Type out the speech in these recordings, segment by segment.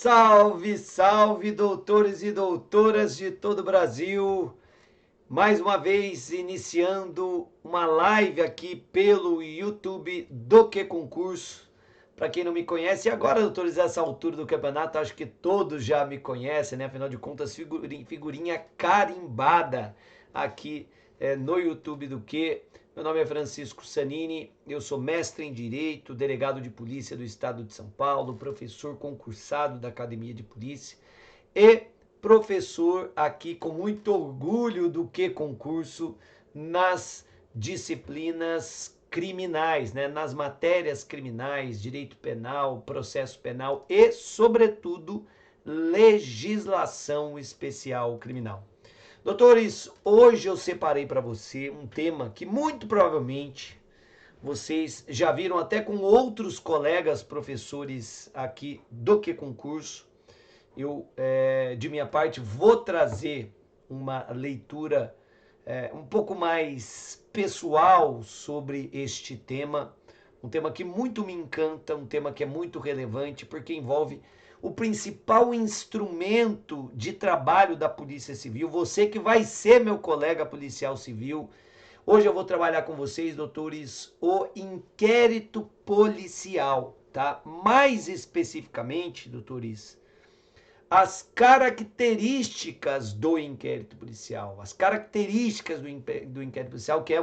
Salve, salve, doutores e doutoras de todo o Brasil. Mais uma vez iniciando uma live aqui pelo YouTube do Que Concurso. Para quem não me conhece, e agora, doutores, essa altura do campeonato, acho que todos já me conhecem, né? Afinal de contas, figurinha carimbada aqui no YouTube do Que. Meu nome é Francisco Sanini, eu sou mestre em Direito, delegado de polícia do Estado de São Paulo, professor concursado da Academia de Polícia e professor aqui com muito orgulho do Que Concurso nas disciplinas criminais, né? Nas matérias criminais, direito penal, processo penal e, sobretudo, legislação especial criminal. Doutores, hoje eu separei para você um tema que muito provavelmente vocês já viram até com outros colegas professores aqui do Que Concurso. Eu, de minha parte, vou trazer uma leitura um pouco mais pessoal sobre este tema. Um tema que muito me encanta, um tema que é muito relevante, porque envolve o principal instrumento de trabalho da Polícia Civil. Você que vai ser meu colega policial civil. Hoje eu vou trabalhar com vocês, doutores, o inquérito policial, tá? Mais especificamente, doutores, as características do inquérito policial, as características do inquérito policial, que é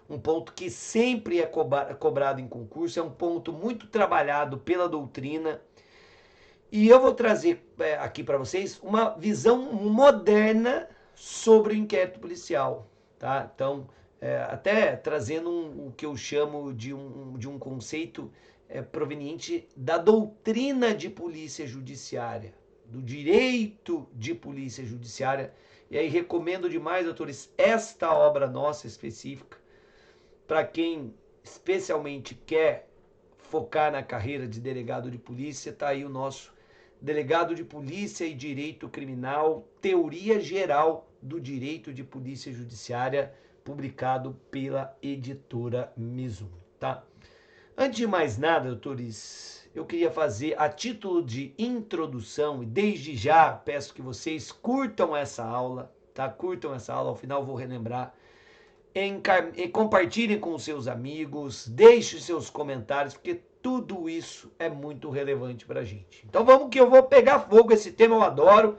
um ponto que sempre é cobrado em concurso, é um ponto muito trabalhado pela doutrina. E eu vou trazer aqui para vocês uma visão moderna sobre o inquérito policial, tá? Então, até trazendo o que eu chamo de um conceito proveniente da doutrina de polícia judiciária, do direito de polícia judiciária. E aí recomendo demais, doutores, esta obra nossa específica, para quem especialmente quer focar na carreira de delegado de polícia, está aí o nosso Delegado de Polícia e Direito Criminal, Teoria Geral do Direito de Polícia Judiciária, publicado pela editora Mizuno, tá? Antes de mais nada, doutores, eu queria fazer a título de introdução e desde já peço que vocês curtam essa aula, tá? Curtam essa aula, ao final vou relembrar. Compartilhem com os seus amigos, deixem seus comentários, porque tudo isso é muito relevante para a gente. Então vamos que eu vou pegar fogo, esse tema eu adoro.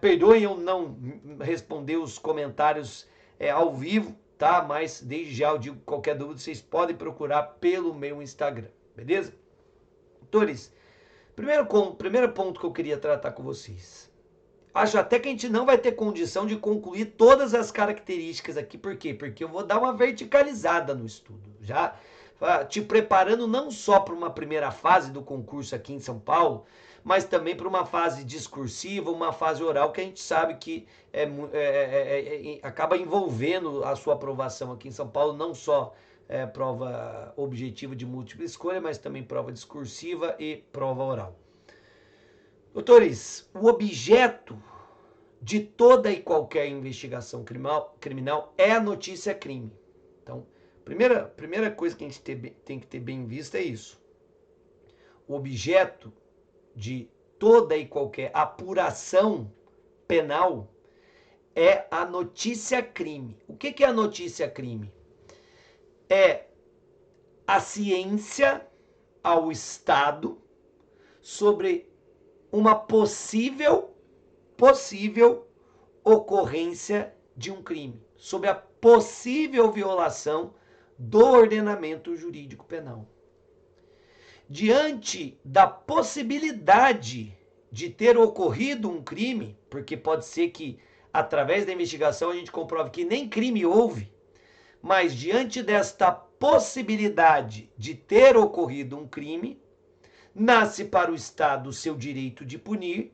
Perdoem eu não responder os comentários ao vivo, tá? Mas desde já eu digo, qualquer dúvida vocês podem procurar pelo meu Instagram, beleza? Doutores, primeiro ponto que eu queria tratar com vocês. Acho até que a gente não vai ter condição de concluir todas as características aqui. Por quê? Porque eu vou dar uma verticalizada no estudo. Já te preparando não só para uma primeira fase do concurso aqui em São Paulo, mas também para uma fase discursiva, uma fase oral, que a gente sabe que acaba envolvendo a sua aprovação aqui em São Paulo, não só prova objetiva de múltipla escolha, mas também prova discursiva e prova oral. Doutores, o objeto de toda e qualquer investigação criminal é a notícia crime. Então, primeira coisa que a gente tem que ter bem vista é isso. O objeto de toda e qualquer apuração penal é a notícia crime. O que é a notícia crime? É a ciência ao Estado sobre uma possível ocorrência de um crime, sobre a possível violação do ordenamento jurídico penal. Diante da possibilidade de ter ocorrido um crime, porque pode ser que através da investigação a gente comprove que nem crime houve, mas diante desta possibilidade de ter ocorrido um crime, nasce para o Estado o seu direito de punir,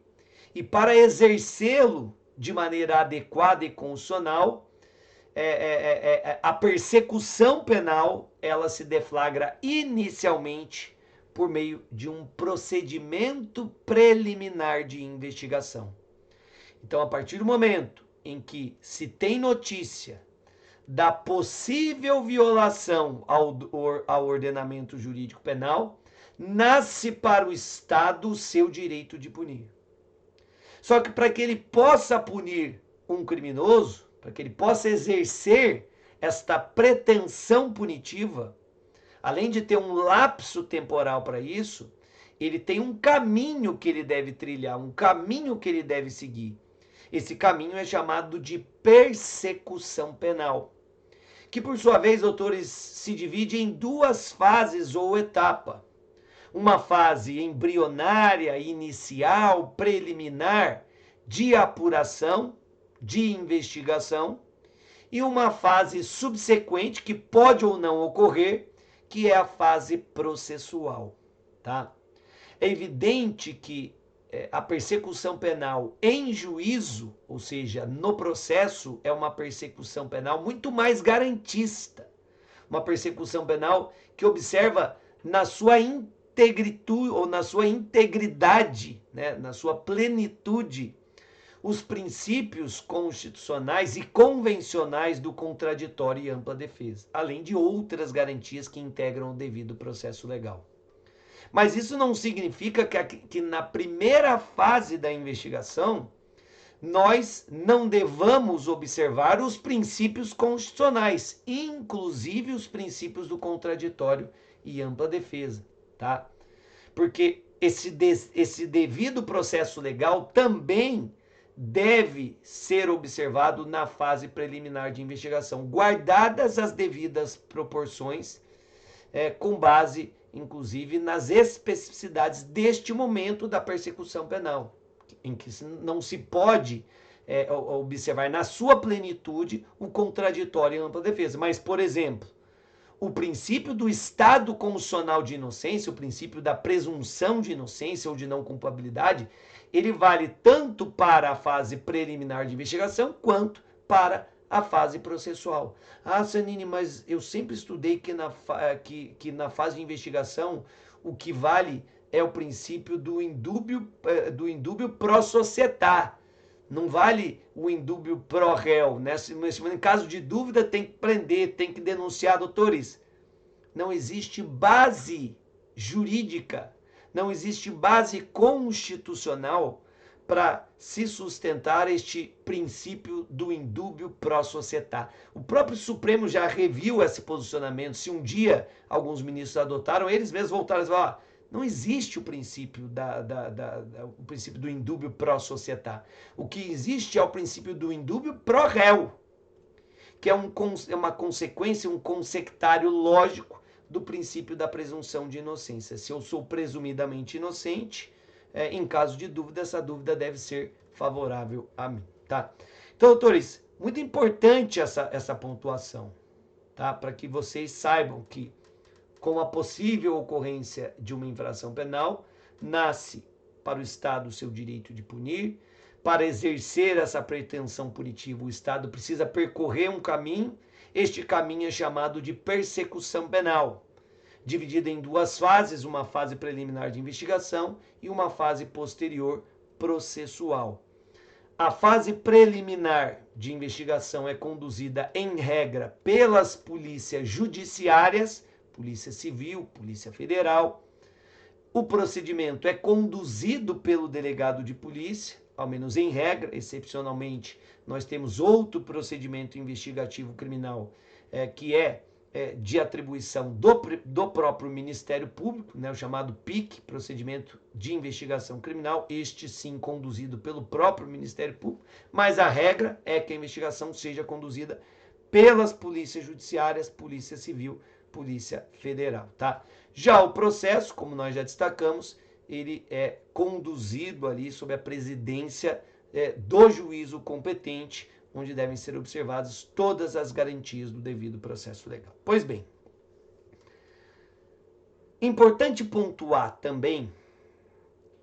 e para exercê-lo de maneira adequada e constitucional, a persecução penal ela se deflagra inicialmente por meio de um procedimento preliminar de investigação. Então, a partir do momento em que se tem notícia da possível violação ao ordenamento jurídico penal, nasce para o Estado o seu direito de punir. Só que para que ele possa punir um criminoso, para que ele possa exercer esta pretensão punitiva, além de ter um lapso temporal para isso, ele tem um caminho que ele deve trilhar, um caminho que ele deve seguir. Esse caminho é chamado de persecução penal, que por sua vez, doutores, se divide em duas fases ou etapas. Uma fase embrionária, inicial, preliminar, de apuração, de investigação, e uma fase subsequente, que pode ou não ocorrer, que é a fase processual, tá? É evidente que a persecução penal em juízo, ou seja, no processo, é uma persecução penal muito mais garantista. Uma persecução penal que observa na sua integritude ou na sua integridade, né, na sua plenitude, os princípios constitucionais e convencionais do contraditório e ampla defesa, além de outras garantias que integram o devido processo legal. Mas isso não significa que na primeira fase da investigação nós não devamos observar os princípios constitucionais, inclusive os princípios do contraditório e ampla defesa, tá? Porque esse devido processo legal também deve ser observado na fase preliminar de investigação, guardadas as devidas proporções, com base, inclusive, nas especificidades deste momento da persecução penal, em que não se pode observar na sua plenitude o contraditório e ampla defesa. Mas, por exemplo, o princípio do estado constitucional de inocência, o princípio da presunção de inocência ou de não culpabilidade, ele vale tanto para a fase preliminar de investigação quanto para a fase processual. Ah, Sanini, mas eu sempre estudei que na fase de investigação o que vale é o princípio do indúbio pro societá. Não vale o indúbio pro réu. Em caso de dúvida, tem que prender, tem que denunciar, doutores. Não existe base jurídica, não existe base constitucional para se sustentar este princípio do indúbio pro societá. O próprio Supremo já reviu esse posicionamento. Se um dia alguns ministros adotaram, eles mesmos voltaram e falaram: não existe o princípio o princípio do indúbio pro societá. O que existe é o princípio do indúbio pro réu, que é uma consequência, um consectário lógico do princípio da presunção de inocência. Se eu sou presumidamente inocente, em caso de dúvida, essa dúvida deve ser favorável a mim, tá? Então, doutores, muito importante essa pontuação, tá? Para que vocês saibam que, com a possível ocorrência de uma infração penal, nasce para o Estado o seu direito de punir. Para exercer essa pretensão punitiva, o Estado precisa percorrer um caminho. Este caminho é chamado de persecução penal, dividida em duas fases, uma fase preliminar de investigação e uma fase posterior processual. A fase preliminar de investigação é conduzida, em regra, pelas polícias judiciárias, Polícia Civil, Polícia Federal. O procedimento é conduzido pelo delegado de polícia, ao menos em regra. Excepcionalmente, nós temos outro procedimento investigativo criminal, que é de atribuição do próprio Ministério Público, né, o chamado PIC, Procedimento de Investigação Criminal, este sim conduzido pelo próprio Ministério Público, mas a regra é que a investigação seja conduzida pelas polícias judiciárias, Polícia Civil, Polícia Federal, tá? Já o processo, como nós já destacamos, ele é conduzido ali sob a presidência do juízo competente, onde devem ser observadas todas as garantias do devido processo legal. Pois bem, importante pontuar também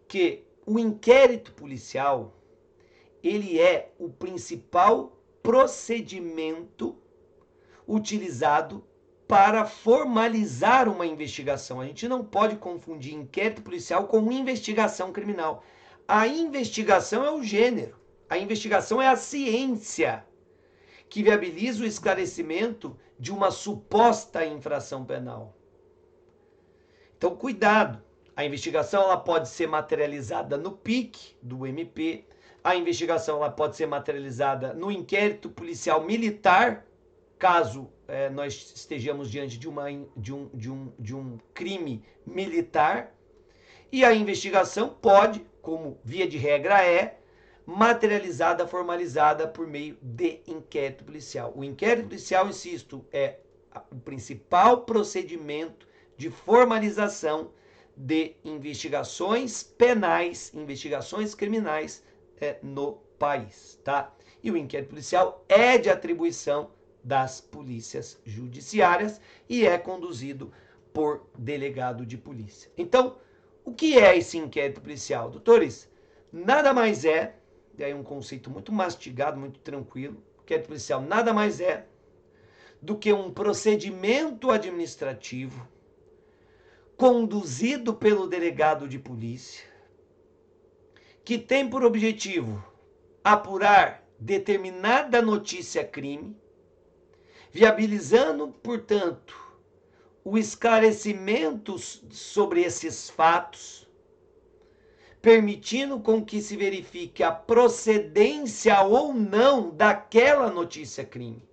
que o inquérito policial, ele é o principal procedimento utilizado para formalizar uma investigação. A gente não pode confundir inquérito policial com investigação criminal. A investigação é o gênero. A investigação é a ciência que viabiliza o esclarecimento de uma suposta infração penal. Então, cuidado. A investigação ela pode ser materializada no PIC do MP, a investigação ela pode ser materializada no inquérito policial militar, caso nós estejamos diante de um crime militar, e a investigação pode, como via de regra materializada, formalizada por meio de inquérito policial. O inquérito policial, insisto, é o principal procedimento de formalização de investigações penais, investigações criminais no país, tá? E o inquérito policial é de atribuição das polícias judiciárias e é conduzido por delegado de polícia. Então, o que é esse inquérito policial, doutores? Nada mais é, e aí um conceito muito mastigado, muito tranquilo, inquérito policial nada mais é do que um procedimento administrativo conduzido pelo delegado de polícia, que tem por objetivo apurar determinada notícia-crime, viabilizando, portanto, o esclarecimento sobre esses fatos, permitindo com que se verifique a procedência ou não daquela notícia-crime.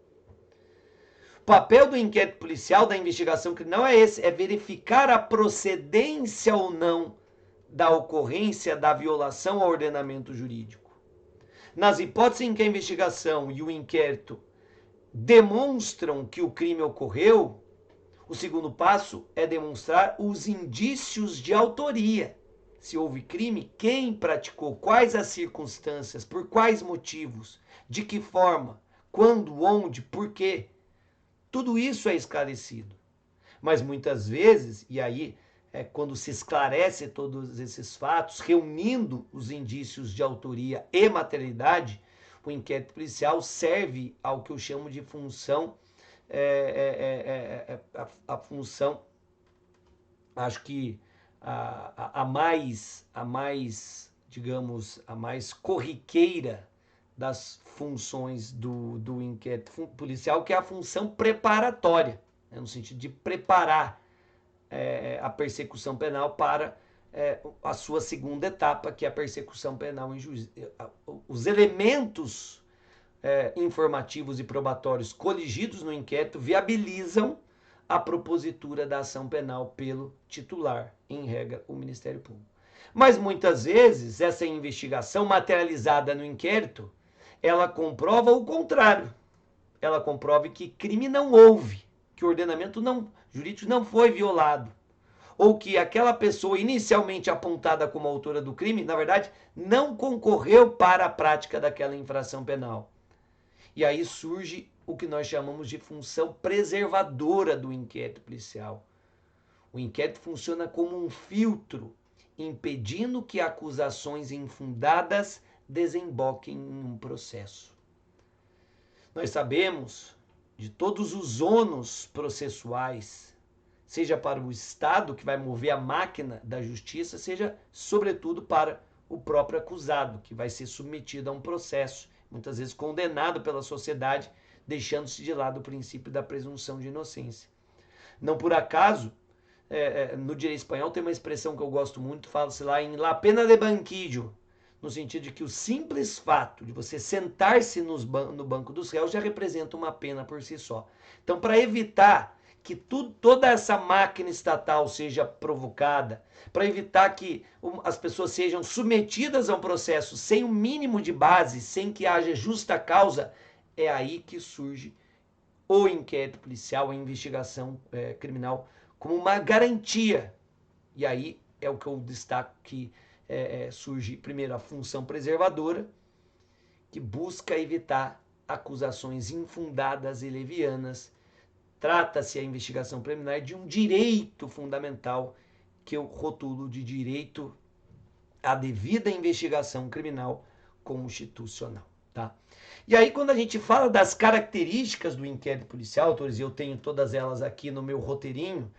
O papel do inquérito policial, da investigação criminal é esse, é verificar a procedência ou não da ocorrência da violação ao ordenamento jurídico. Nas hipóteses em que a investigação e o inquérito demonstram que o crime ocorreu, o segundo passo é demonstrar os indícios de autoria. Se houve crime, quem praticou, quais as circunstâncias, por quais motivos, de que forma, quando, onde, por quê. Tudo isso é esclarecido. Mas muitas vezes, e aí quando se esclarece todos esses fatos, reunindo os indícios de autoria e materialidade, o inquérito policial serve ao que eu chamo de função, a função, acho que a mais, digamos, a mais corriqueira das funções do inquérito policial, que é a função preparatória, né, no sentido de preparar a persecução penal para a sua segunda etapa, que é a persecução penal em juízo. Os elementos informativos e probatórios coligidos no inquérito viabilizam a propositura da ação penal pelo titular, em regra, o Ministério Público. Mas muitas vezes essa investigação materializada no inquérito, ela comprova o contrário. Ela comprova que crime não houve, que o ordenamento jurídico não foi violado, ou que aquela pessoa inicialmente apontada como autora do crime, na verdade, não concorreu para a prática daquela infração penal. E aí surge o que nós chamamos de função preservadora do inquérito policial. O inquérito funciona como um filtro, impedindo que acusações infundadas desemboquem em um processo. Nós sabemos de todos os ônus processuais, seja para o Estado, que vai mover a máquina da justiça, seja, sobretudo, para o próprio acusado, que vai ser submetido a um processo, muitas vezes condenado pela sociedade, deixando-se de lado o princípio da presunção de inocência. Não por acaso, no direito espanhol tem uma expressão que eu gosto muito, fala-se lá em la pena de banquillo, no sentido de que o simples fato de você sentar-se no banco dos réus já representa uma pena por si só. Então, para evitar que toda essa máquina estatal seja provocada, para evitar que as pessoas sejam submetidas a um processo sem o mínimo de base, sem que haja justa causa, é aí que surge o inquérito policial, a investigação criminal, como uma garantia. E aí é o que eu destaco que surge primeiro a função preservadora, que busca evitar acusações infundadas e levianas. Trata-se a investigação preliminar de um direito fundamental, que eu rotulo de direito à devida investigação criminal constitucional. Tá? E aí, quando a gente fala das características do inquérito policial, autores, eu tenho todas elas aqui no meu roteirinho,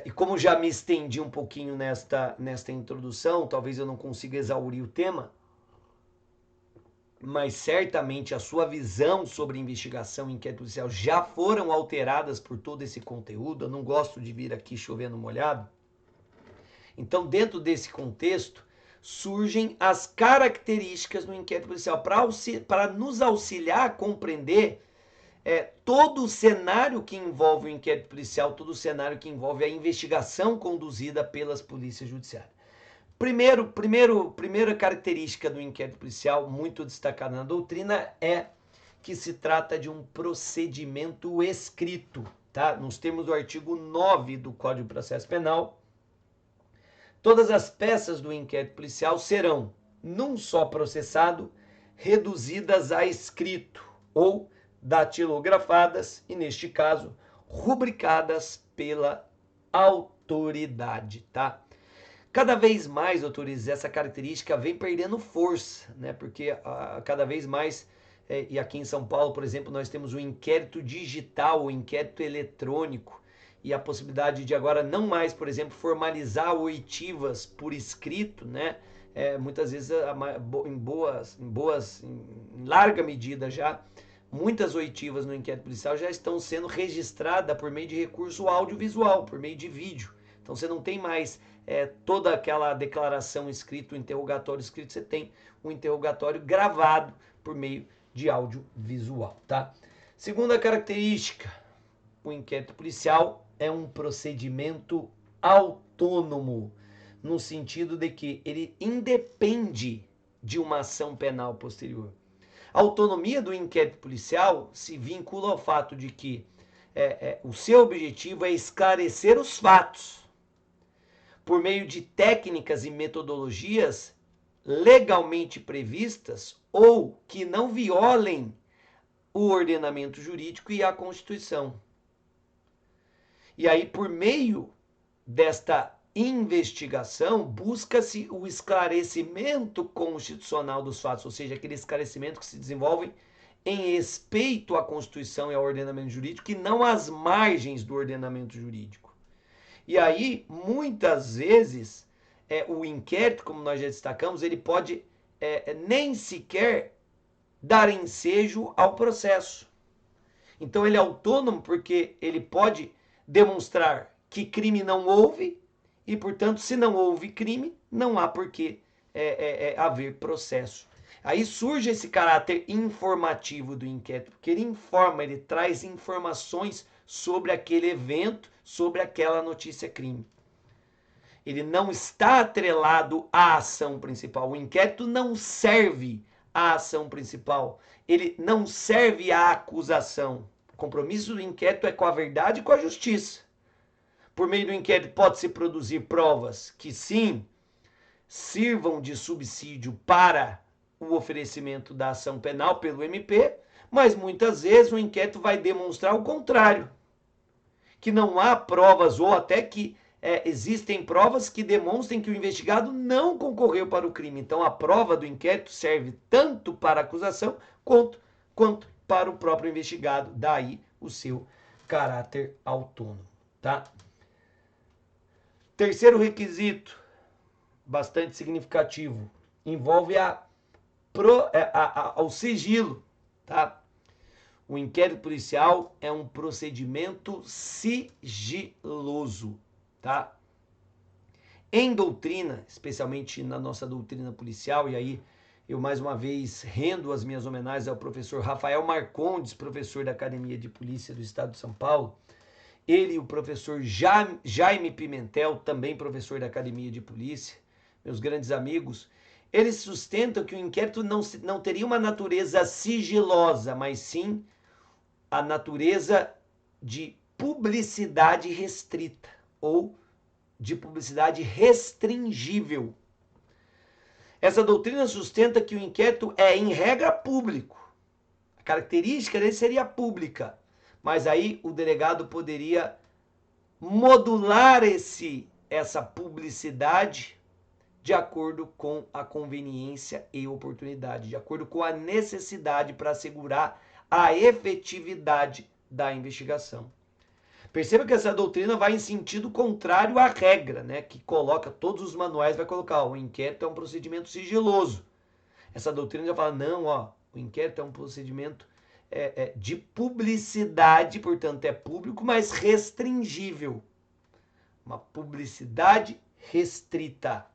e como já me estendi um pouquinho nesta introdução, talvez eu não consiga exaurir o tema, mas certamente a sua visão sobre investigação e inquérito policial já foram alteradas por todo esse conteúdo. Eu não gosto de vir aqui chovendo molhado. Então, dentro desse contexto, surgem as características do inquérito policial para nos auxiliar a compreender todo o cenário que envolve o inquérito policial, todo o cenário que envolve a investigação conduzida pelas polícias judiciárias. Primeira característica do inquérito policial, muito destacada na doutrina, é que se trata de um procedimento escrito, tá? Nos termos do artigo 9 do Código de Processo Penal, todas as peças do inquérito policial serão, num só processado, reduzidas a escrito ou datilografadas e, neste caso, rubricadas pela autoridade, tá? Cada vez mais, doutores, essa característica vem perdendo força, né? Porque cada vez mais, e aqui em São Paulo, por exemplo, nós temos o inquérito digital, o inquérito eletrônico, e a possibilidade de agora não mais, por exemplo, formalizar oitivas por escrito, né? Muitas vezes, em larga medida já, muitas oitivas no inquérito policial já estão sendo registradas por meio de recurso audiovisual, por meio de vídeo. Então você não tem mais toda aquela declaração escrita, o interrogatório escrito, você tem um interrogatório gravado por meio de audiovisual, tá? Segunda característica, o inquérito policial é um procedimento autônomo, no sentido de que ele independe de uma ação penal posterior. A autonomia do inquérito policial se vincula ao fato de que o seu objetivo é esclarecer os fatos por meio de técnicas e metodologias legalmente previstas ou que não violem o ordenamento jurídico e a Constituição. E aí, por meio desta investigação, busca-se o esclarecimento constitucional dos fatos, ou seja, aquele esclarecimento que se desenvolve em respeito à Constituição e ao ordenamento jurídico e não às margens do ordenamento jurídico. E aí, muitas vezes, o inquérito, como nós já destacamos, ele pode nem sequer dar ensejo ao processo. Então, ele é autônomo porque ele pode demonstrar que crime não houve e, portanto, se não houve crime, não há por que haver processo. Aí surge esse caráter informativo do inquérito, porque ele informa, ele traz informações sobre aquele evento, sobre aquela notícia-crime. Ele não está atrelado à ação principal. O inquérito não serve à ação principal. Ele não serve à acusação. O compromisso do inquérito é com a verdade e com a justiça. Por meio do inquérito pode-se produzir provas que, sim, sirvam de subsídio para o oferecimento da ação penal pelo MP, mas muitas vezes o inquérito vai demonstrar o contrário, que não há provas ou até que existem provas que demonstrem que o investigado não concorreu para o crime. Então a prova do inquérito serve tanto para a acusação quanto para o próprio investigado, daí o seu caráter autônomo, tá? Terceiro requisito, bastante significativo, envolve o sigilo, tá? O inquérito policial é um procedimento sigiloso, tá? Em doutrina, especialmente na nossa doutrina policial, e aí eu mais uma vez rendo as minhas homenagens ao professor Rafael Marcondes, professor da Academia de Polícia do Estado de São Paulo, ele e o professor Jaime Pimentel, também professor da Academia de Polícia, meus grandes amigos, eles sustentam que o inquérito não teria uma natureza sigilosa, mas sim a natureza de publicidade restrita ou de publicidade restringível. Essa doutrina sustenta que o inquérito é, em regra, público. A característica dele seria pública, mas aí o delegado poderia modular essa publicidade de acordo com a conveniência e oportunidade, de acordo com a necessidade para assegurar a efetividade da investigação. Perceba que essa doutrina vai em sentido contrário à regra, né, que coloca, todos os manuais vai colocar, o inquérito é um procedimento sigiloso. Essa doutrina já fala, não, o inquérito é um procedimento de publicidade, portanto é público, mas restringível. Uma publicidade restrita,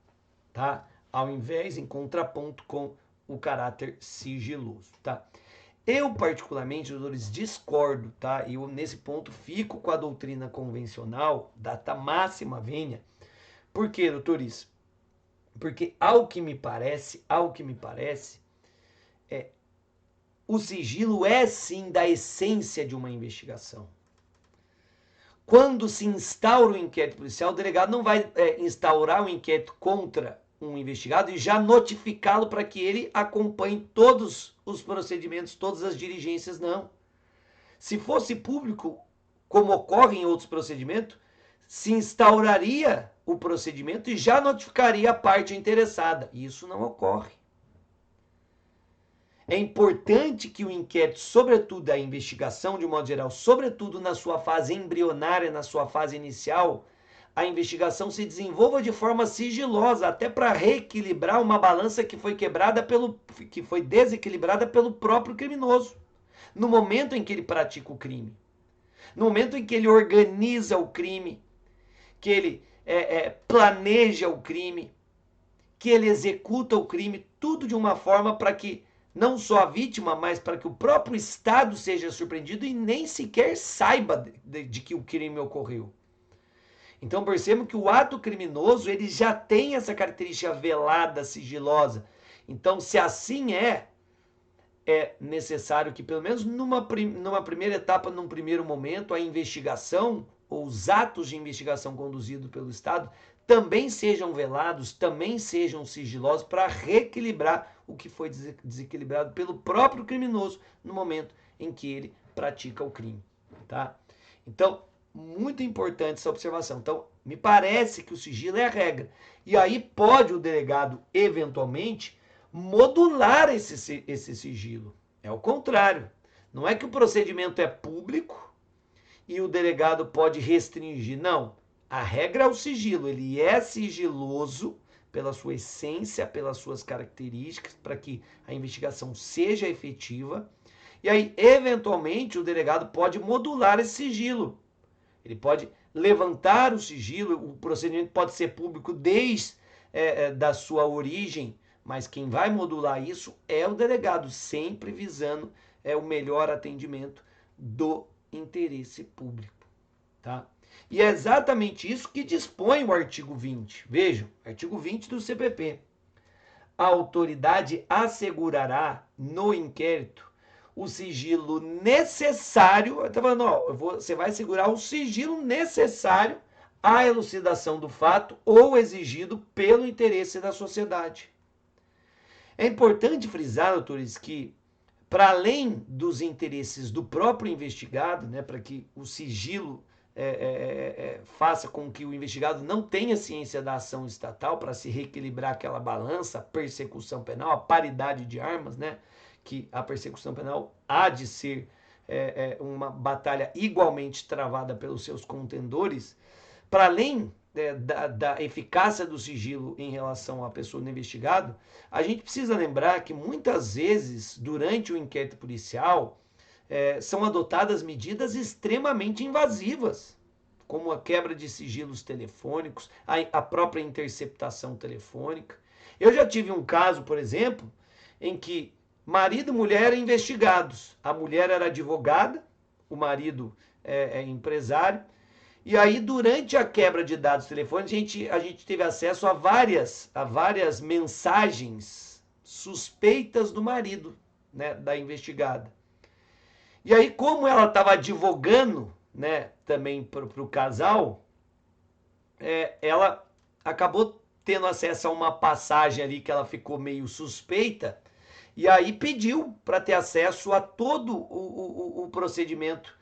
tá? Ao invés, em contraponto com o caráter sigiloso, tá? Eu, particularmente, doutores, discordo, tá? Eu, nesse ponto, fico com a doutrina convencional, data máxima vênia. Por quê, doutores? Porque, ao que me parece, o sigilo é, sim, da essência de uma investigação. Quando se instaura o inquérito policial, o delegado não vai instaurar um inquérito contra um investigado e já notificá-lo para que ele acompanhe todos os procedimentos, todas as diligências, não. Se fosse público, como ocorre em outros procedimentos, se instauraria o procedimento e já notificaria a parte interessada. Isso não ocorre. É importante que o inquérito, sobretudo a investigação de um modo geral, sobretudo na sua fase embrionária, na sua fase inicial, a investigação se desenvolva de forma sigilosa, até para reequilibrar uma balança que foi desequilibrada pelo próprio criminoso, no momento em que ele pratica o crime, no momento em que ele organiza o crime, que ele planeja o crime, que ele executa o crime, tudo de uma forma para que não só a vítima, mas para que o próprio Estado seja surpreendido e nem sequer saiba de que o crime ocorreu. Então percebam que o ato criminoso ele já tem essa característica velada, sigilosa. Então, se assim é necessário que, pelo menos numa primeira etapa, num primeiro momento, a investigação ou os atos de investigação conduzidos pelo Estado também sejam velados, também sejam sigilosos para reequilibrar o que foi desequilibrado pelo próprio criminoso no momento em que ele pratica o crime, tá? Então, muito importante essa observação. Então, me parece que o sigilo é a regra. E aí pode o delegado, eventualmente, modular esse sigilo. É o contrário. Não é que o procedimento é público e o delegado pode restringir. Não. A regra é o sigilo. Ele é sigiloso pela sua essência, pelas suas características, para que a investigação seja efetiva. E aí, eventualmente, o delegado pode modular esse sigilo. Ele pode levantar o sigilo, o procedimento pode ser público desde da sua origem, mas quem vai modular isso é o delegado, sempre visando o melhor atendimento do interesse público, tá? E é exatamente isso que dispõe o artigo 20. Vejam, artigo 20 do CPP. A autoridade assegurará no inquérito o sigilo necessário. Está falando, ó, você vai assegurar o sigilo necessário à elucidação do fato ou exigido pelo interesse da sociedade. É importante frisar, doutores, que para além dos interesses do próprio investigado, né, para que o sigilo faça com que o investigado não tenha ciência da ação estatal para se reequilibrar aquela balança, a persecução penal, a paridade de armas, né? Que a persecução penal há de ser uma batalha igualmente travada pelos seus contendores, para além da eficácia do sigilo em relação à pessoa do investigado, a gente precisa lembrar que muitas vezes, durante o inquérito policial, são adotadas medidas extremamente invasivas, como a quebra de sigilos telefônicos, a própria interceptação telefônica. Eu já tive um caso, por exemplo, em que marido e mulher eram investigados. A mulher era advogada, o marido é empresário. E aí, durante a quebra de dados telefônicos, a gente teve acesso a várias mensagens suspeitas do marido, né, da investigada. E aí, como ela estava advogando, né, também para o casal, ela acabou tendo acesso a uma passagem ali que ela ficou meio suspeita, e aí pediu para ter acesso a todo o procedimento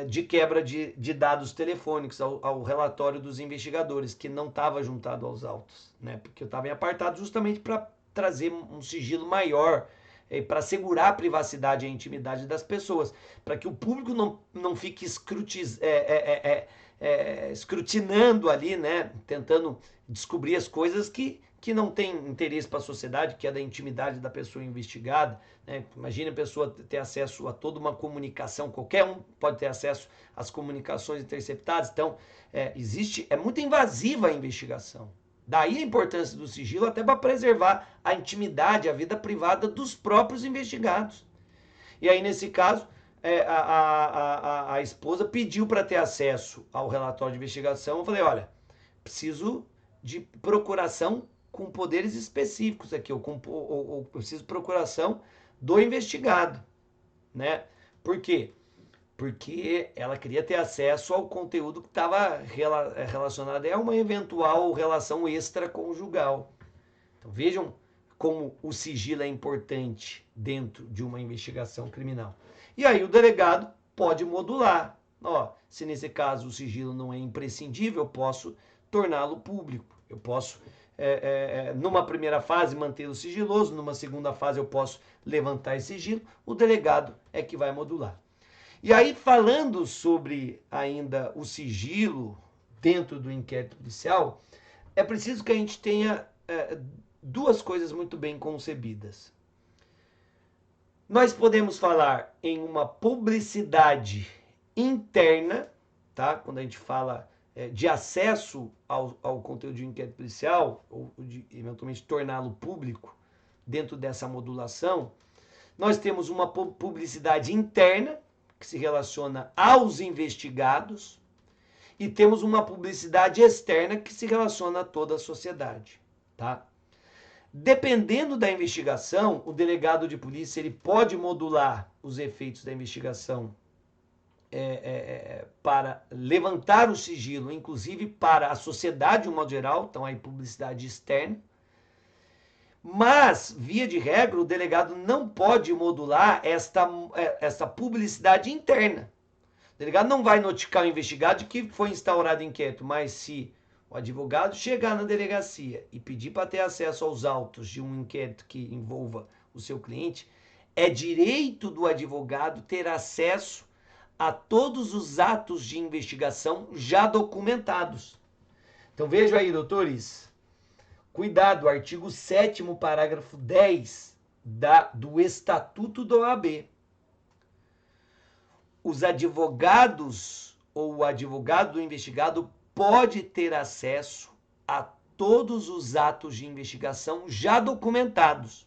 de quebra de dados telefônicos, ao relatório dos investigadores, que não estava juntado aos autos, né? Porque eu estava em apartado justamente para trazer um sigilo maior, para assegurar a privacidade e a intimidade das pessoas, para que o público não fique escrutinando ali, né? Tentando descobrir as coisas que que não tem interesse para a sociedade, que é da intimidade da pessoa investigada, né? Imagina a pessoa ter acesso a toda uma comunicação, qualquer um pode ter acesso às comunicações interceptadas, então é muito invasiva a investigação. Daí a importância do sigilo até para preservar a intimidade, a vida privada dos próprios investigados. E aí, nesse caso, a esposa pediu para ter acesso ao relatório de investigação. Eu falei, olha, preciso de procuração com poderes específicos aqui, ou preciso de procuração do investigado, né? Por quê? Porque ela queria ter acesso ao conteúdo que estava relacionado a uma eventual relação extraconjugal. Então vejam como o sigilo é importante dentro de uma investigação criminal. E aí o delegado pode modular. Ó, se nesse caso o sigilo não é imprescindível, eu posso torná-lo público. Eu posso, numa primeira fase, mantê-lo sigiloso, numa segunda fase eu posso levantar esse sigilo. O delegado é que vai modular. E aí, falando sobre ainda o sigilo dentro do inquérito policial, é preciso que a gente tenha duas coisas muito bem concebidas. Nós podemos falar em uma publicidade interna, tá? Quando a gente fala de acesso ao conteúdo de um inquérito policial, ou de eventualmente torná-lo público dentro dessa modulação, nós temos uma publicidade interna, que se relaciona aos investigados, e temos uma publicidade externa que se relaciona a toda a sociedade, tá? Dependendo da investigação, o delegado de polícia ele pode modular os efeitos da investigação para levantar o sigilo, inclusive para a sociedade de um modo geral, então aí publicidade externa. Mas, via de regra, o delegado não pode modular esta publicidade interna. O delegado não vai notificar o investigado de que foi instaurado inquérito, mas se o advogado chegar na delegacia e pedir para ter acesso aos autos de um inquérito que envolva o seu cliente, é direito do advogado ter acesso a todos os atos de investigação já documentados. Então vejam aí, doutores, cuidado, artigo 7º, parágrafo 10 do Estatuto da OAB. Os advogados ou o advogado do investigado pode ter acesso a todos os atos de investigação já documentados.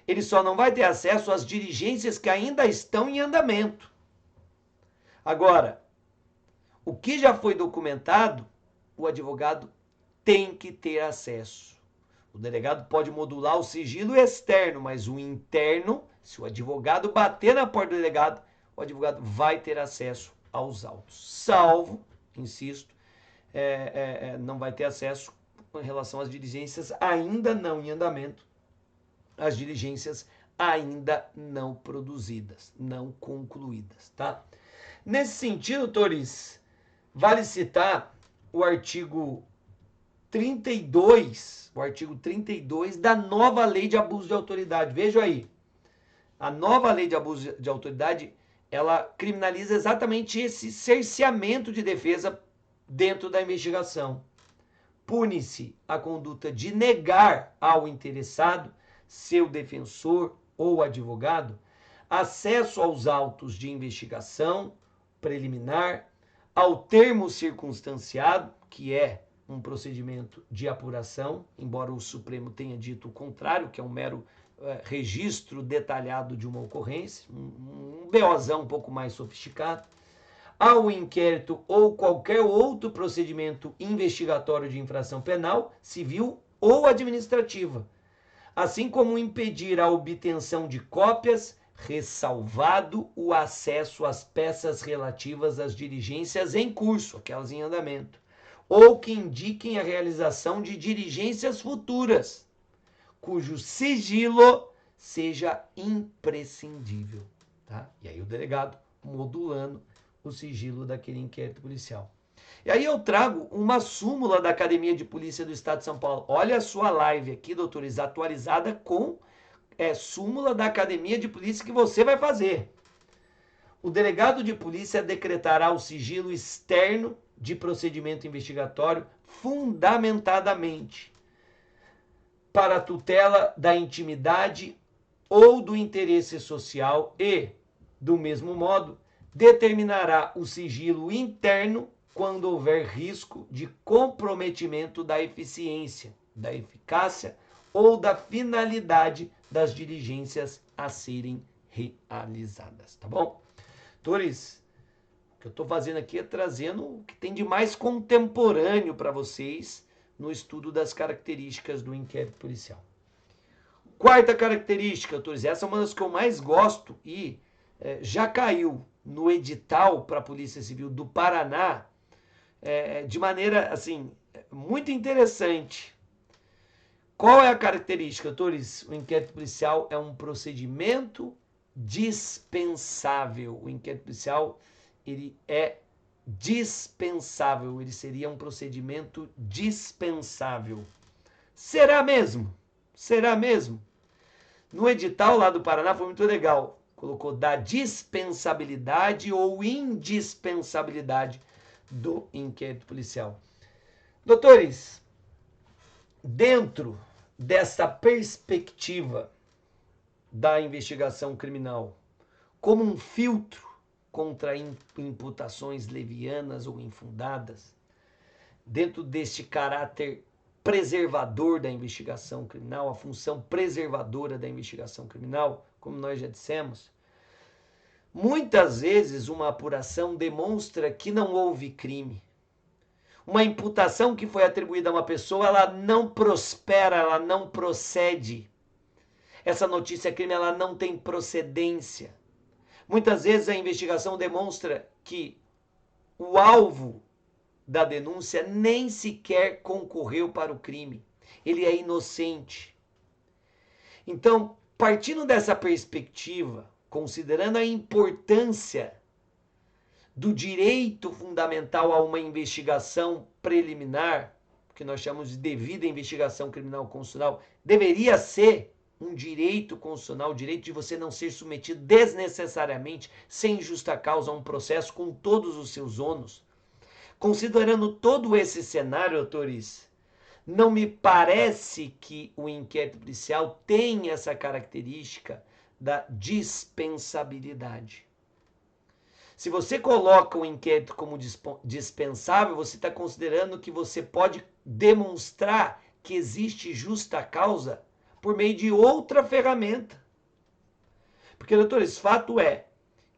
Ele só não vai ter acesso às diligências que ainda estão em andamento. Agora, o que já foi documentado, o advogado tem que ter acesso. O delegado pode modular o sigilo externo, mas o interno, se o advogado bater na porta do delegado, o advogado vai ter acesso aos autos. Salvo, insisto, não vai ter acesso em relação às diligências ainda não em andamento, as diligências ainda não produzidas, não concluídas, tá? Nesse sentido, doutores, vale citar o artigo 32, da nova lei de abuso de autoridade. Veja aí, a nova lei de abuso de autoridade, ela criminaliza exatamente esse cerceamento de defesa dentro da investigação. Pune-se a conduta de negar ao interessado, seu defensor ou advogado, acesso aos autos de investigação preliminar, ao termo circunstanciado, que é um procedimento de apuração, embora o Supremo tenha dito o contrário, que é um mero registro detalhado de uma ocorrência, um BOzão um pouco mais sofisticado, ao inquérito ou qualquer outro procedimento investigatório de infração penal, civil ou administrativa, assim como impedir a obtenção de cópias, ressalvado o acesso às peças relativas às diligências em curso, aquelas em andamento, ou que indiquem a realização de diligências futuras, cujo sigilo seja imprescindível. Tá? E aí o delegado modulando o sigilo daquele inquérito policial. E aí eu trago uma súmula da Academia de Polícia do Estado de São Paulo. Olha a sua live aqui, doutores, atualizada com súmula da Academia de Polícia que você vai fazer. O delegado de polícia decretará o sigilo externo de procedimento investigatório fundamentadamente, para a tutela da intimidade ou do interesse social e, do mesmo modo, determinará o sigilo interno quando houver risco de comprometimento da eficiência, da eficácia ou da finalidade das diligências a serem realizadas, tá bom? Doutores, o que eu estou fazendo aqui é trazendo o que tem de mais contemporâneo para vocês no estudo das características do inquérito policial. Quarta característica, doutores, essa é uma das que eu mais gosto e já caiu no edital para a Polícia Civil do Paraná de maneira, assim, muito interessante. Qual é a característica, doutores? O inquérito policial é um procedimento dispensável. O inquérito policial, ele é dispensável. Ele seria um procedimento dispensável. Será mesmo? Será mesmo? No edital lá do Paraná foi muito legal. Colocou da dispensabilidade ou indispensabilidade do inquérito policial. Doutores, dentro dessa perspectiva da investigação criminal, como um filtro contra imputações levianas ou infundadas, dentro deste caráter preservador da investigação criminal, a função preservadora da investigação criminal, como nós já dissemos, muitas vezes uma apuração demonstra que não houve crime. Uma imputação que foi atribuída a uma pessoa, ela não prospera, ela não procede. Essa notícia-crime, ela não tem procedência. Muitas vezes a investigação demonstra que o alvo da denúncia nem sequer concorreu para o crime. Ele é inocente. Então, partindo dessa perspectiva, considerando a importância do direito fundamental a uma investigação preliminar, que nós chamamos de devida investigação criminal constitucional, deveria ser um direito constitucional, o direito de você não ser submetido desnecessariamente, sem justa causa, a um processo com todos os seus ônus. Considerando todo esse cenário, doutores, não me parece que o inquérito policial tem essa característica da dispensabilidade. Se você coloca o inquérito como dispensável, você está considerando que você pode demonstrar que existe justa causa por meio de outra ferramenta. Porque, doutores, fato é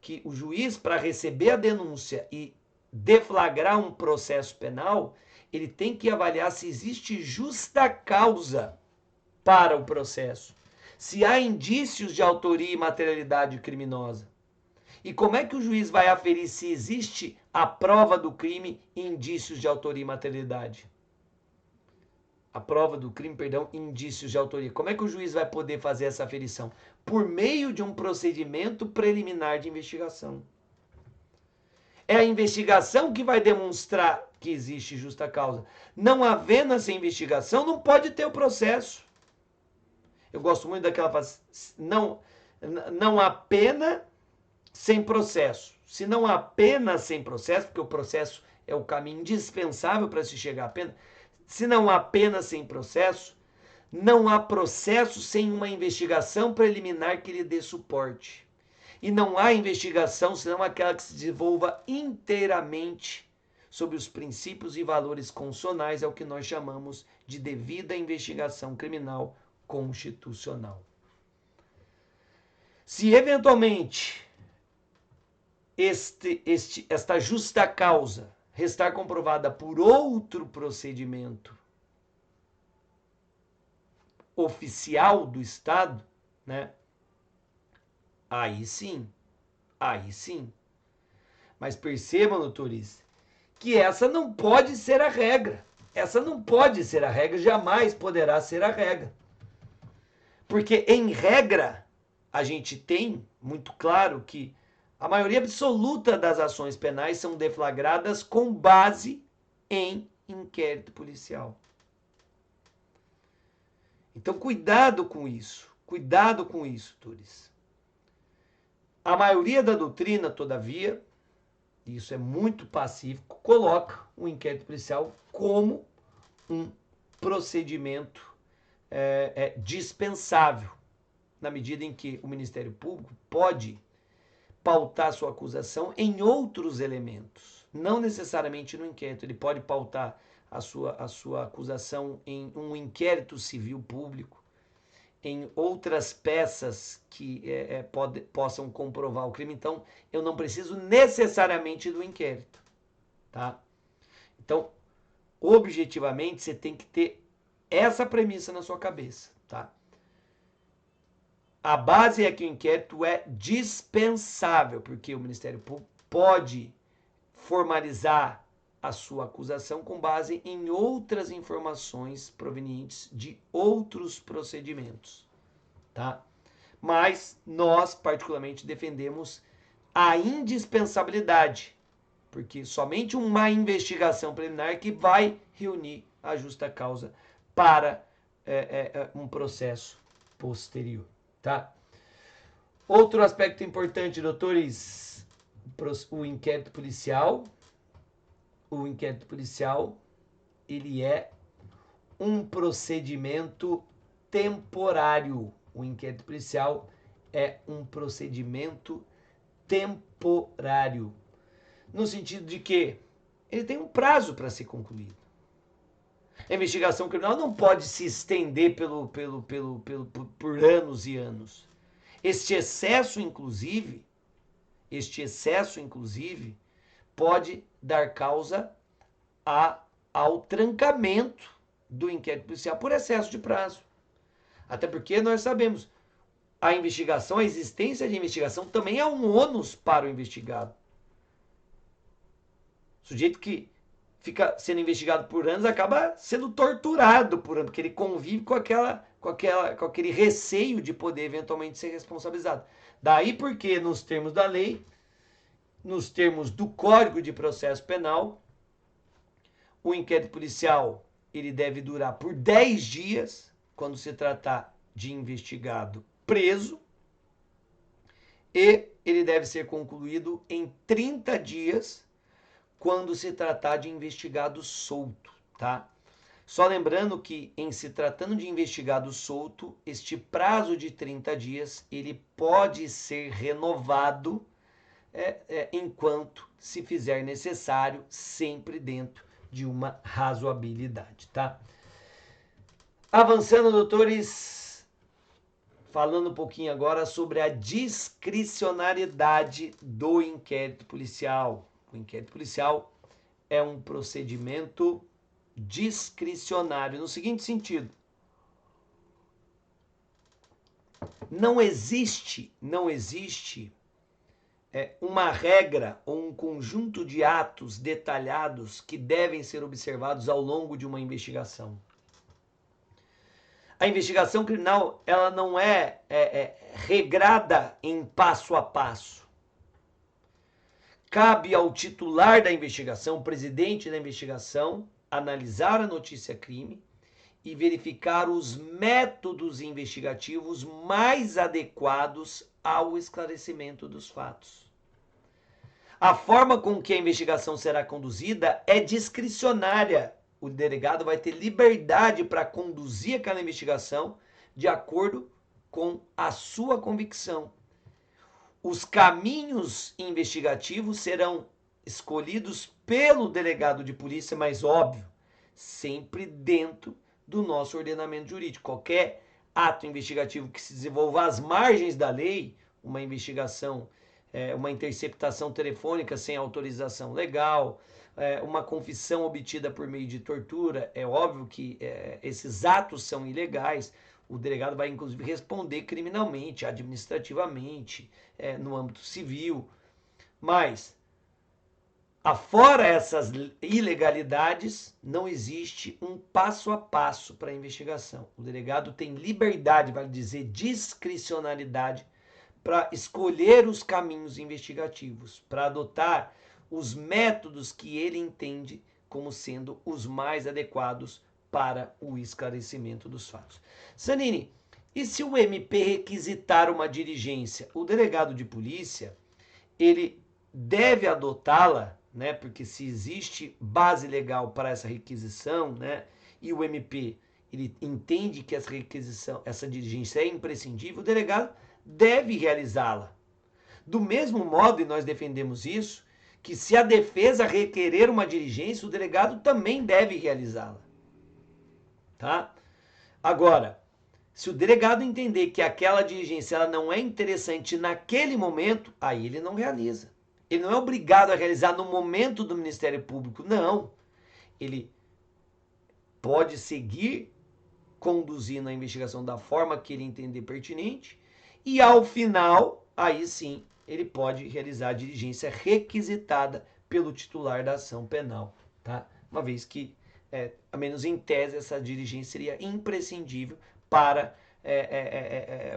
que o juiz, para receber a denúncia e deflagrar um processo penal, ele tem que avaliar se existe justa causa para o processo, se há indícios de autoria e materialidade criminosa. E como é que o juiz vai aferir se existe a prova do crime e indícios de autoria e materialidade? A prova do crime, perdão, indícios de autoria. Como é que o juiz vai poder fazer essa aferição? Por meio de um procedimento preliminar de investigação. É a investigação que vai demonstrar que existe justa causa. Não havendo essa investigação, não pode ter o processo. Eu gosto muito daquela frase, não há pena sem processo. Se não há pena sem processo, porque o processo é o caminho indispensável para se chegar à pena, se não há pena sem processo, não há processo sem uma investigação preliminar que lhe dê suporte. E não há investigação senão aquela que se desenvolva inteiramente sobre os princípios e valores constitucionais, é o que nós chamamos de devida investigação criminal constitucional. Se eventualmente esta justa causa restar comprovada por outro procedimento oficial do Estado, né? Aí sim. Mas percebam, doutores, que essa não pode ser a regra. Essa não pode ser a regra, jamais poderá ser a regra. Porque, em regra, a gente tem muito claro que a maioria absoluta das ações penais são deflagradas com base em inquérito policial. Então, cuidado com isso, doutores. A maioria da doutrina, todavia, e isso é muito pacífico, coloca o inquérito policial como um procedimento é dispensável, na medida em que o Ministério Público pode pautar sua acusação em outros elementos, não necessariamente no inquérito. Ele pode pautar a sua acusação em um inquérito civil público, em outras peças que possam comprovar o crime. Então, eu não preciso necessariamente do inquérito, tá? Então, objetivamente, você tem que ter essa premissa na sua cabeça, tá? A base é que o inquérito é dispensável, porque o Ministério Público pode formalizar a sua acusação com base em outras informações provenientes de outros procedimentos, tá? Mas nós, particularmente, defendemos a indispensabilidade, porque somente uma investigação preliminar que vai reunir a justa causa para um processo posterior, tá? Outro aspecto importante, doutores, o inquérito policial. O inquérito policial, ele é um procedimento temporário. O inquérito policial é um procedimento temporário. No sentido de que ele tem um prazo para ser concluído. A investigação criminal não pode se estender por anos e anos. Este excesso, inclusive, pode dar causa ao trancamento do inquérito policial por excesso de prazo. Até porque nós sabemos, a investigação, a existência de investigação também é um ônus para o investigado. O sujeito que fica sendo investigado por anos acaba sendo torturado por anos, porque ele convive com aquele receio de poder eventualmente ser responsabilizado. Daí porque, nos termos da lei, nos termos do Código de Processo Penal, o inquérito policial ele deve durar por 10 dias, quando se tratar de investigado preso, e ele deve ser concluído em 30 dias, quando se tratar de investigado solto, tá? Só lembrando que, em se tratando de investigado solto, este prazo de 30 dias, ele pode ser renovado enquanto se fizer necessário, sempre dentro de uma razoabilidade, tá? Avançando, doutores, falando um pouquinho agora sobre a discricionariedade do inquérito policial. O inquérito policial é um procedimento discricionário, no seguinte sentido: não existe uma regra ou um conjunto de atos detalhados que devem ser observados ao longo de uma investigação. A investigação criminal ela não é regrada em passo a passo. Cabe ao titular da investigação, o presidente da investigação, analisar a notícia crime e verificar os métodos investigativos mais adequados ao esclarecimento dos fatos. A forma com que a investigação será conduzida é discricionária. O delegado vai ter liberdade para conduzir aquela investigação de acordo com a sua convicção. Os caminhos investigativos serão escolhidos pelo delegado de polícia, mas óbvio, sempre dentro do nosso ordenamento jurídico. Qualquer ato investigativo que se desenvolva às margens da lei, uma investigação, uma interceptação telefônica sem autorização legal, uma confissão obtida por meio de tortura, é óbvio que esses atos são ilegais. O delegado vai, inclusive, responder criminalmente, administrativamente, no âmbito civil. Mas, afora essas ilegalidades, não existe um passo a passo para a investigação. O delegado tem liberdade, vale dizer, discricionalidade, para escolher os caminhos investigativos, para adotar os métodos que ele entende como sendo os mais adequados para o esclarecimento dos fatos. Zanini, e se o MP requisitar uma diligência? O delegado de polícia, ele deve adotá-la, né? Porque se existe base legal para essa requisição, né? E o MP ele entende que essa diligência é imprescindível, o delegado deve realizá-la. Do mesmo modo, e nós defendemos isso, que se a defesa requerer uma diligência, o delegado também deve realizá-la. Tá? Agora, se o delegado entender que aquela diligência ela não é interessante naquele momento, aí ele não realiza. Ele não é obrigado a realizar no momento do Ministério Público, não. Ele pode seguir conduzindo a investigação da forma que ele entender pertinente e, ao final, aí sim, ele pode realizar a diligência requisitada pelo titular da ação penal, tá? Uma vez que, a menos em tese, essa diligência seria imprescindível para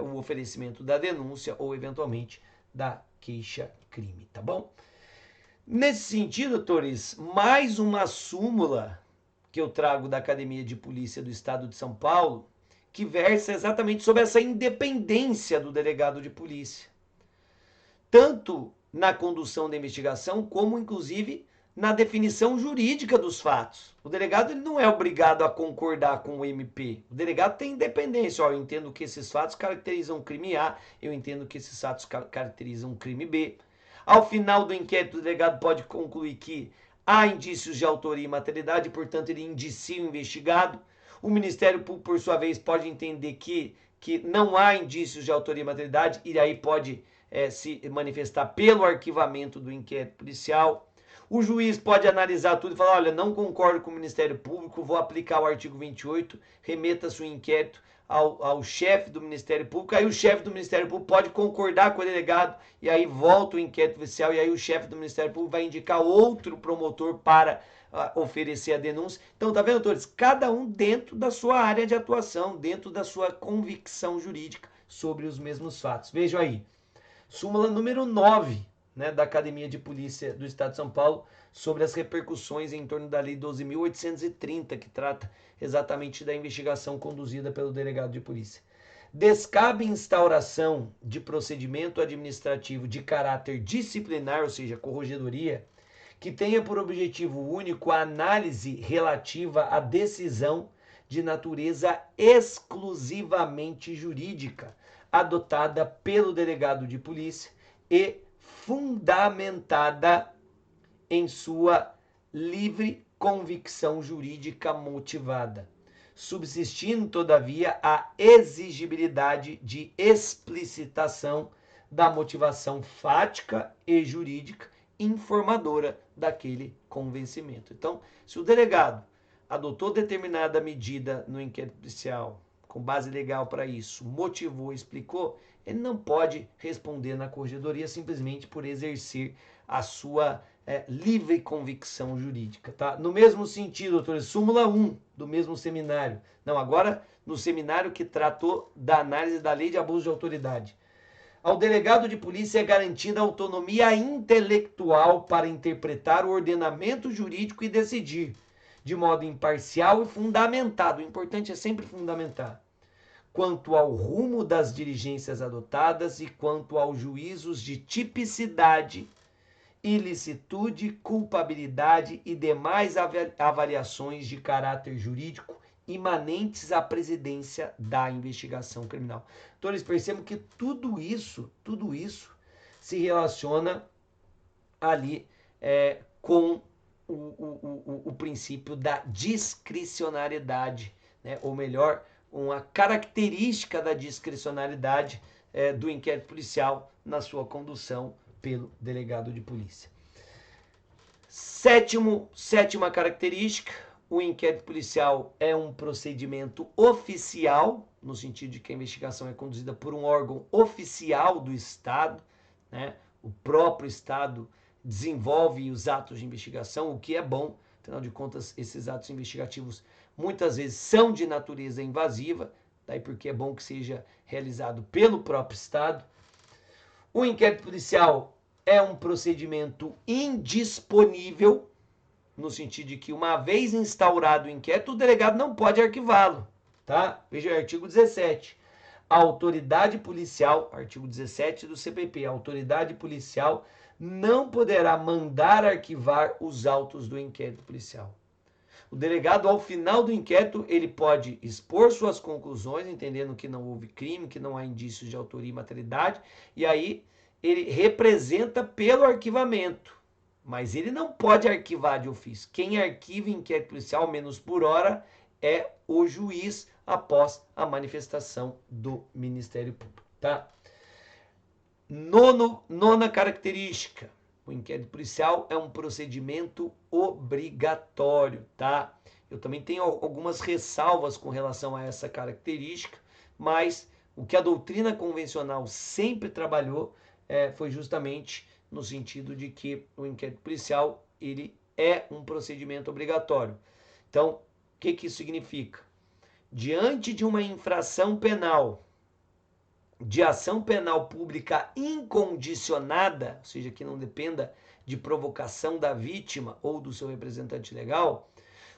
o oferecimento da denúncia ou, eventualmente, da queixa-crime, tá bom? Nesse sentido, doutores, mais uma súmula que eu trago da Academia de Polícia do Estado de São Paulo, que versa exatamente sobre essa independência do delegado de polícia. Tanto na condução da investigação, como inclusive na definição jurídica dos fatos. O delegado ele não é obrigado a concordar com o MP. O delegado tem independência. Ó, eu entendo que esses fatos caracterizam crime A, eu entendo que esses fatos caracterizam crime B. Ao final do inquérito, o delegado pode concluir que há indícios de autoria e materialidade, portanto, ele indicia o investigado. O Ministério Público, por sua vez, pode entender que não há indícios de autoria e materialidade, e aí pode se manifestar pelo arquivamento do inquérito policial. O juiz pode analisar tudo e falar, olha, não concordo com o Ministério Público, vou aplicar o artigo 28, remeta-se o inquérito ao chefe do Ministério Público, aí o chefe do Ministério Público pode concordar com o delegado, e aí volta o inquérito policial, e aí o chefe do Ministério Público vai indicar outro promotor para oferecer a denúncia. Então, tá vendo, doutores? Cada um dentro da sua área de atuação, dentro da sua convicção jurídica sobre os mesmos fatos. Vejam aí, súmula número 9, né, da Academia de Polícia do Estado de São Paulo, sobre as repercussões em torno da Lei 12.830, que trata exatamente da investigação conduzida pelo delegado de polícia. Descabe instauração de procedimento administrativo de caráter disciplinar, ou seja, corregedoria, que tenha por objetivo único a análise relativa à decisão de natureza exclusivamente jurídica, adotada pelo delegado de polícia e fundamentada em sua livre convicção jurídica motivada, subsistindo, todavia, a exigibilidade de explicitação da motivação fática e jurídica informadora daquele convencimento. Então, se o delegado adotou determinada medida no inquérito policial, com base legal para isso, motivou, explicou, ele não pode responder na corregedoria simplesmente por exercer a sua livre convicção jurídica. Tá? No mesmo sentido, doutores, súmula 1 do mesmo seminário. Não, agora no seminário que tratou da análise da lei de abuso de autoridade. Ao delegado de polícia é garantida autonomia intelectual para interpretar o ordenamento jurídico e decidir, de modo imparcial e fundamentado. O importante é sempre fundamentar. Quanto ao rumo das diligências adotadas e quanto aos juízos de tipicidade, ilicitude, culpabilidade e demais avaliações de caráter jurídico imanentes à presidência da investigação criminal. Então eles percebem que tudo isso se relaciona ali com o princípio da discricionariedade, né? Ou melhor, uma característica da discricionariedade do inquérito policial na sua condução pelo delegado de polícia. Sétima característica, o inquérito policial é um procedimento oficial, no sentido de que a investigação é conduzida por um órgão oficial do Estado, né? O próprio Estado desenvolve os atos de investigação, o que é bom, afinal de contas, esses atos investigativos muitas vezes são de natureza invasiva, daí porque é bom que seja realizado pelo próprio Estado. O inquérito policial é um procedimento indisponível, no sentido de que, uma vez instaurado o inquérito, o delegado não pode arquivá-lo. Tá? Veja o artigo 17. A autoridade policial, artigo 17 do CPP, a autoridade policial não poderá mandar arquivar os autos do inquérito policial. O delegado, ao final do inquérito, ele pode expor suas conclusões, entendendo que não houve crime, que não há indícios de autoria e materialidade, e aí ele representa pelo arquivamento, mas ele não pode arquivar de ofício. Quem arquiva inquérito policial, menos por hora, é o juiz após a manifestação do Ministério Público, tá? Nona característica. O inquérito policial é um procedimento obrigatório, tá? Eu também tenho algumas ressalvas com relação a essa característica, mas o que a doutrina convencional sempre trabalhou foi justamente no sentido de que o inquérito policial ele é um procedimento obrigatório. Então, o que isso significa? Diante de uma infração penal, de ação penal pública incondicionada, ou seja, que não dependa de provocação da vítima ou do seu representante legal,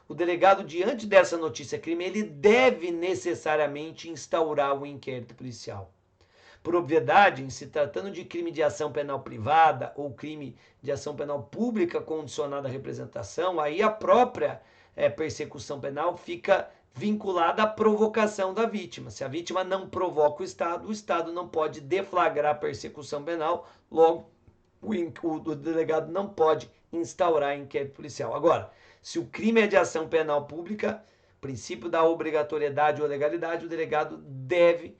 o delegado, diante dessa notícia crime, ele deve necessariamente instaurar o inquérito policial. Por obviedade, em se tratando de crime de ação penal privada ou crime de ação penal pública condicionada à representação, aí a própria persecução penal fica vinculada à provocação da vítima. Se a vítima não provoca o Estado não pode deflagrar a persecução penal, logo o delegado não pode instaurar inquérito policial. Agora, se o crime é de ação penal pública, princípio da obrigatoriedade ou legalidade, o delegado deve,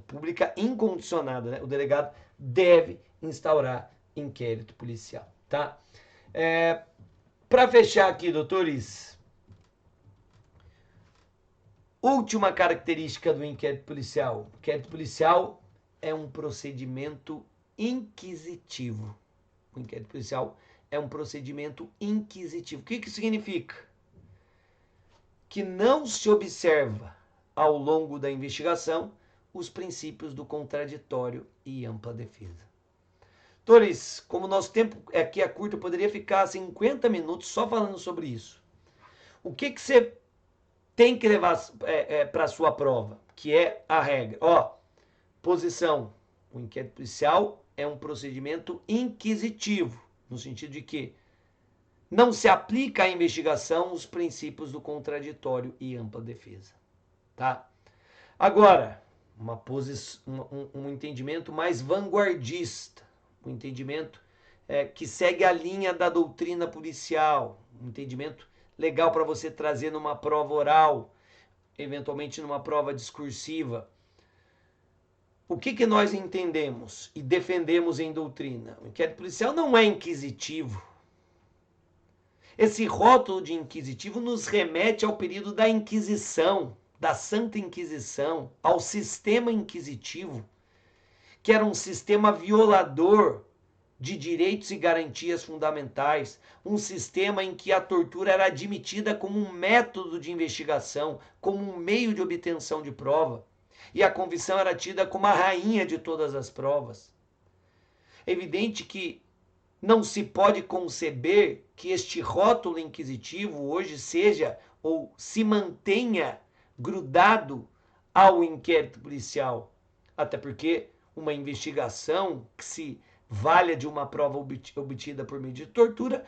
pública incondicionada, né? O delegado deve instaurar inquérito policial, tá? Para fechar aqui, doutores, última característica do inquérito policial. O inquérito policial é um procedimento inquisitivo. O inquérito policial é um procedimento inquisitivo. O que isso significa? Que não se observa ao longo da investigação os princípios do contraditório e ampla defesa. Doutores, como nosso tempo aqui é curto, eu poderia ficar 50 minutos só falando sobre isso. O que você tem que levar para a sua prova, que é a regra? Posição. O inquérito policial é um procedimento inquisitivo, no sentido de que não se aplica à investigação os princípios do contraditório e ampla defesa, tá? Agora, um entendimento mais vanguardista, um entendimento que segue a linha da doutrina policial, um entendimento legal para você trazer numa prova oral, eventualmente numa prova discursiva. O que nós entendemos e defendemos em doutrina? O inquérito policial não é inquisitivo. Esse rótulo de inquisitivo nos remete ao período da Inquisição, da Santa Inquisição, ao sistema inquisitivo, que era um sistema violador de direitos e garantias fundamentais, um sistema em que a tortura era admitida como um método de investigação, como um meio de obtenção de prova, e a convicção era tida como a rainha de todas as provas. É evidente que não se pode conceber que este rótulo inquisitivo hoje seja ou se mantenha grudado ao inquérito policial, até porque uma investigação que se valha de uma prova obtida por meio de tortura,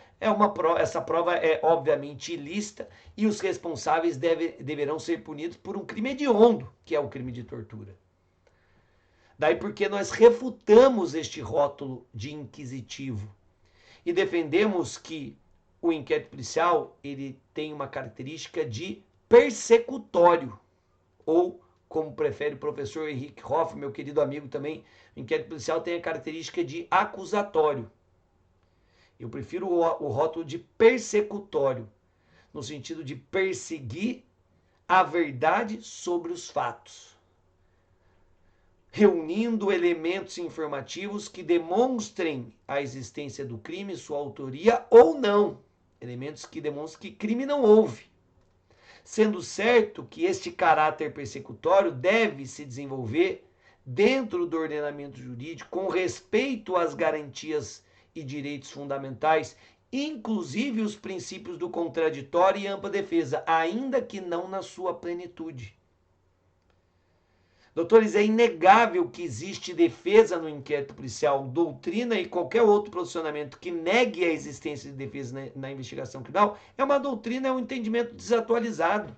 essa prova é obviamente ilícita e os responsáveis deverão ser punidos por um crime hediondo, que é o crime de tortura. Daí porque nós refutamos este rótulo de inquisitivo e defendemos que o inquérito policial ele tem uma característica de persecutório, ou como prefere o professor Henrique Hoff, meu querido amigo também, o inquérito policial tem a característica de acusatório. Eu prefiro o rótulo de persecutório, no sentido de perseguir a verdade sobre os fatos, reunindo elementos informativos que demonstrem a existência do crime, sua autoria ou não, elementos que demonstram que crime não houve. Sendo certo que este caráter persecutório deve se desenvolver dentro do ordenamento jurídico com respeito às garantias e direitos fundamentais, inclusive os princípios do contraditório e ampla defesa, ainda que não na sua plenitude. Doutores, é inegável que existe defesa no inquérito policial, doutrina e qualquer outro posicionamento que negue a existência de defesa na investigação criminal é uma doutrina, é um entendimento desatualizado.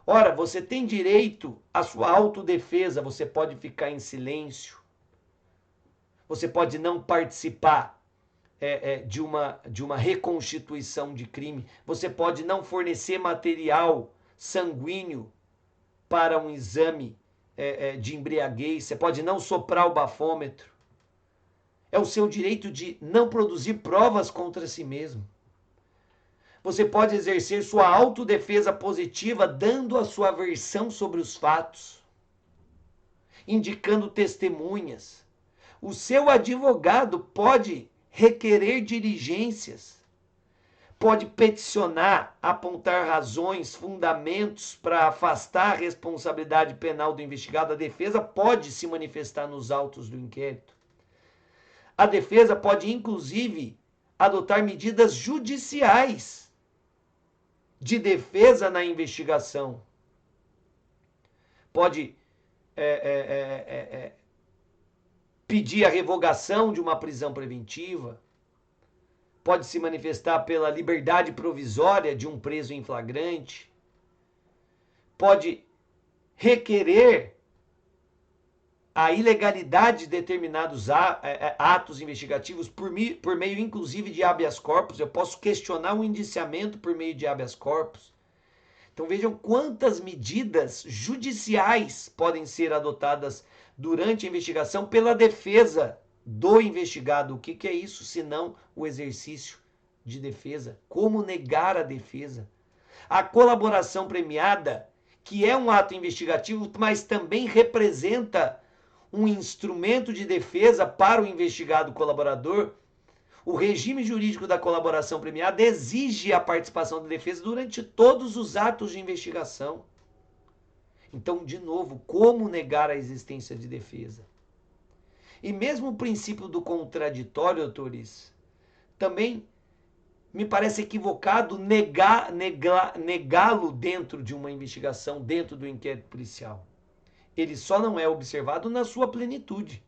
Ora, você tem direito à sua autodefesa, você pode ficar em silêncio, você pode não participar de uma reconstituição de crime, você pode não fornecer material sanguíneo para um exame de embriaguez, você pode não soprar o bafômetro. É o seu direito de não produzir provas contra si mesmo. Você pode exercer sua autodefesa positiva dando a sua versão sobre os fatos, indicando testemunhas. O seu advogado pode requerer diligências, pode peticionar, apontar razões, fundamentos para afastar a responsabilidade penal do investigado. A defesa pode se manifestar nos autos do inquérito. A defesa pode, inclusive, adotar medidas judiciais de defesa na investigação. Pode pedir a revogação de uma prisão preventiva. Pode se manifestar pela liberdade provisória de um preso em flagrante. Pode requerer a ilegalidade de determinados atos investigativos por meio, inclusive, de habeas corpus. Eu posso questionar o indiciamento por meio de habeas corpus. Então vejam quantas medidas judiciais podem ser adotadas durante a investigação pela defesa do investigado. O que é isso, senão o exercício de defesa? Como negar a defesa? A colaboração premiada, que é um ato investigativo, mas também representa um instrumento de defesa para o investigado colaborador. O regime jurídico da colaboração premiada exige a participação da defesa durante todos os atos de investigação. Então, de novo, como negar a existência de defesa? E mesmo o princípio do contraditório, autores, também me parece equivocado negá-lo dentro de uma investigação, dentro do inquérito policial. Ele só não é observado na sua plenitude.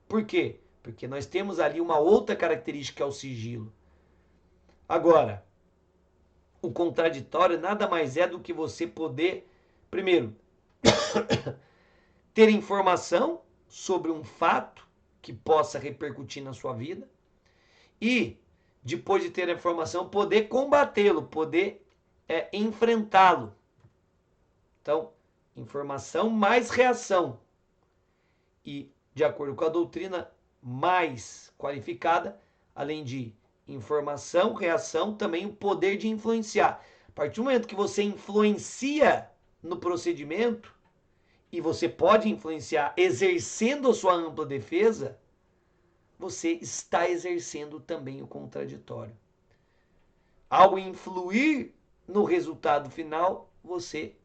Por quê? Porque nós temos ali uma outra característica, que é o sigilo. Agora, o contraditório nada mais é do que você poder, primeiro, ter informação sobre um fato que possa repercutir na sua vida e, depois de ter a informação, poder combatê-lo, poder enfrentá-lo. Então, informação mais reação. E, de acordo com a doutrina mais qualificada, além de informação, reação, também o poder de influenciar. A partir do momento que você influencia no procedimento, e você pode influenciar exercendo a sua ampla defesa, você está exercendo também o contraditório. Ao influir no resultado final, você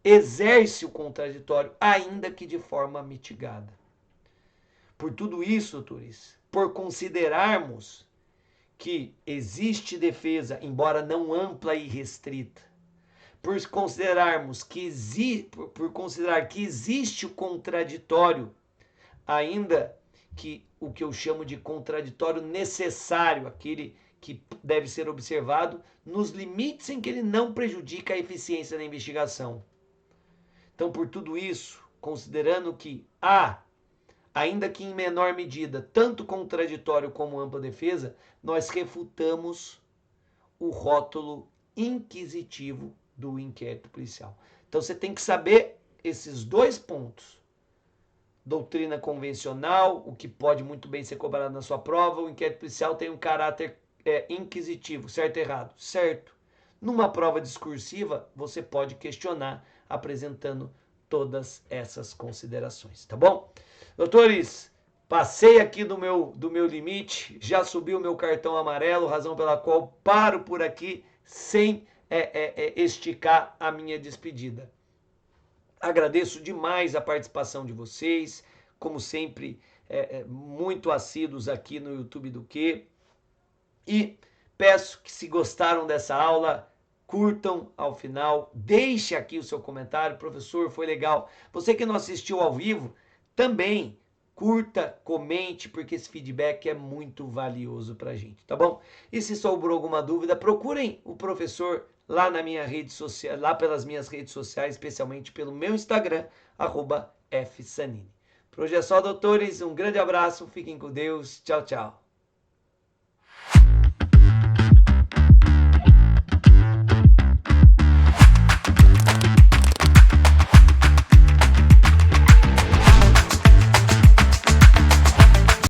exerce o contraditório, ainda que de forma mitigada. Por tudo isso, doutores, por considerarmos que existe defesa, embora não ampla e restrita, por considerarmos por considerar que existe o contraditório, ainda que o que eu chamo de contraditório necessário, aquele que deve ser observado nos limites em que ele não prejudica a eficiência da investigação. Então, por tudo isso, considerando que há, ainda que em menor medida, tanto contraditório como ampla defesa, nós refutamos o rótulo inquisitivo do inquérito policial. Então você tem que saber esses dois pontos. Doutrina convencional, o que pode muito bem ser cobrado na sua prova. O inquérito policial tem um caráter inquisitivo, certo ou errado? Certo. Numa prova discursiva, você pode questionar apresentando todas essas considerações, tá bom? Doutores, passei aqui do meu limite, já subiu o meu cartão amarelo, razão pela qual paro por aqui sem esticar a minha despedida. Agradeço demais a participação de vocês, como sempre, muito assíduos aqui no YouTube do Quê. E peço que, se gostaram dessa aula, curtam ao final, deixe aqui o seu comentário, professor, foi legal. Você que não assistiu ao vivo, também curta, comente, porque esse feedback é muito valioso pra gente, tá bom? E se sobrou alguma dúvida, procurem o professor lá na minha rede social, lá pelas minhas redes sociais, especialmente pelo meu Instagram, @fsanini. Por hoje é só, doutores, um grande abraço, fiquem com Deus, tchau, tchau.